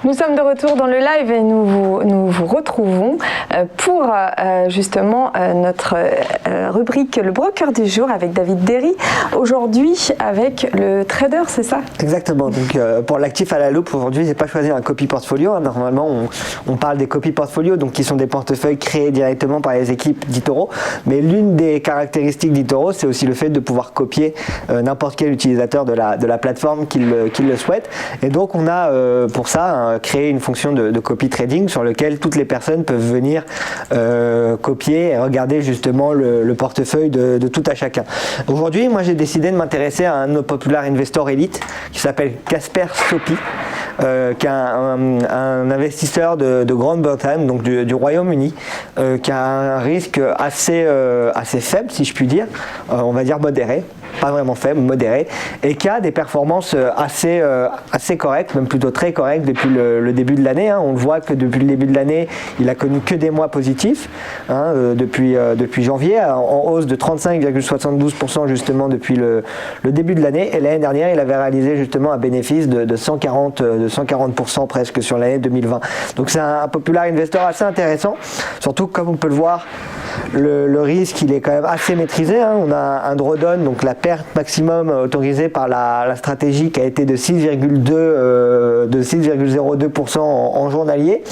Nous sommes de retour dans le live et nous vous retrouvons pour justement notre rubrique Le Broker du jour avec David Derry. Aujourd'hui avec le trader, c'est ça? Exactement. Donc pour l'actif à la loupe, aujourd'hui, j'ai pas choisi un copy portfolio. Normalement, on parle des copy portfolio, donc qui sont des portefeuilles créés directement par les équipes d'eToro. Mais l'une des caractéristiques d'eToro, c'est aussi le fait de pouvoir copier n'importe quel utilisateur de la plateforme qui le souhaite. Et donc on a pour ça créé une fonction de copy trading sur lequel toutes les personnes peuvent venir copier et regarder justement le portefeuille de tout à chacun. Aujourd'hui, moi j'ai décidé de m'intéresser à un de nos populaires investors élite qui s'appelle Casper Sopi. Qui est un investisseur de Grande-Bretagne, donc du Royaume-Uni, qui a un risque assez faible, si je puis dire, on va dire modéré, pas vraiment faible, modéré, et qui a des performances assez correctes, même plutôt très correctes depuis le début de l'année. On voit que depuis le début de l'année, il a connu que des mois positifs, depuis janvier, en hausse de 35,72% justement depuis le début de l'année, et l'année dernière, il avait réalisé justement un bénéfice de 140% presque sur l'année 2020. Donc c'est un populaire investor assez intéressant, surtout comme on peut le voir, le risque il est quand même assez maîtrisé. On a un drawdown, donc la perte maximum autorisée par la stratégie qui a été de 6,02% en journalier.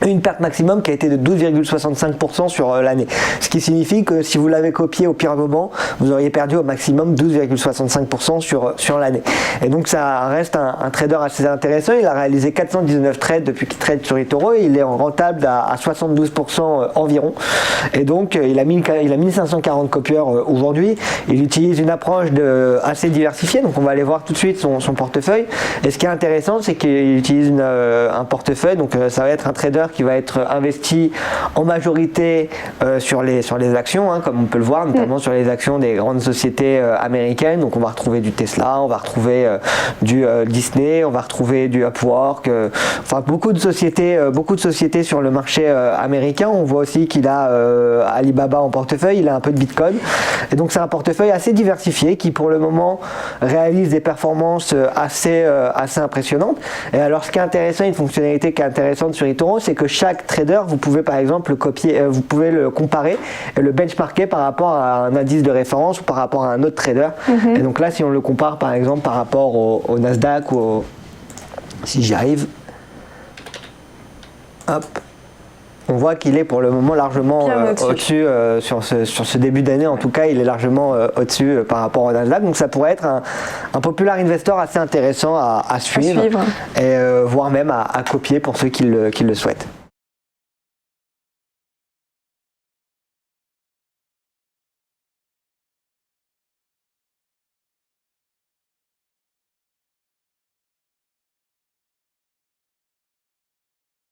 Une perte maximum qui a été de 12,65% sur l'année. Ce qui signifie que si vous l'avez copié au pire moment, vous auriez perdu au maximum 12,65% sur l'année. Et donc ça reste un trader assez intéressant. Il a réalisé 419 trades depuis qu'il trade sur eToro et il est rentable à 72% environ. Et donc il a 1540 copieurs aujourd'hui. Il utilise une approche assez diversifiée. Donc on va aller voir tout de suite son portefeuille. Et ce qui est intéressant, c'est qu'il utilise un portefeuille. Donc ça va être un trader qui va être investi en majorité sur les actions, comme on peut le voir, notamment sur les actions des grandes sociétés américaines. Donc on va retrouver du Tesla, on va retrouver du Disney, on va retrouver du Upwork, enfin beaucoup de sociétés sur le marché américain. On voit aussi qu'il a Alibaba en portefeuille, il a un peu de Bitcoin. Et donc c'est un portefeuille assez diversifié qui pour le moment réalise des performances assez impressionnantes. Et alors ce qui est intéressant, une fonctionnalité qui est intéressante sur eToro, c'est que chaque trader, vous pouvez par exemple le copier, vous pouvez le comparer et le benchmarker par rapport à un indice de référence ou par rapport à un autre trader. Et donc là, si on le compare par exemple par rapport au Nasdaq ou si j'y arrive, hop, on voit qu'il est pour le moment largement au-dessus, sur ce début d'année en tout cas, il est largement au-dessus par rapport au Nasdaq. Donc ça pourrait être un populaire investor assez intéressant à suivre et voire même à copier pour ceux qui le souhaitent.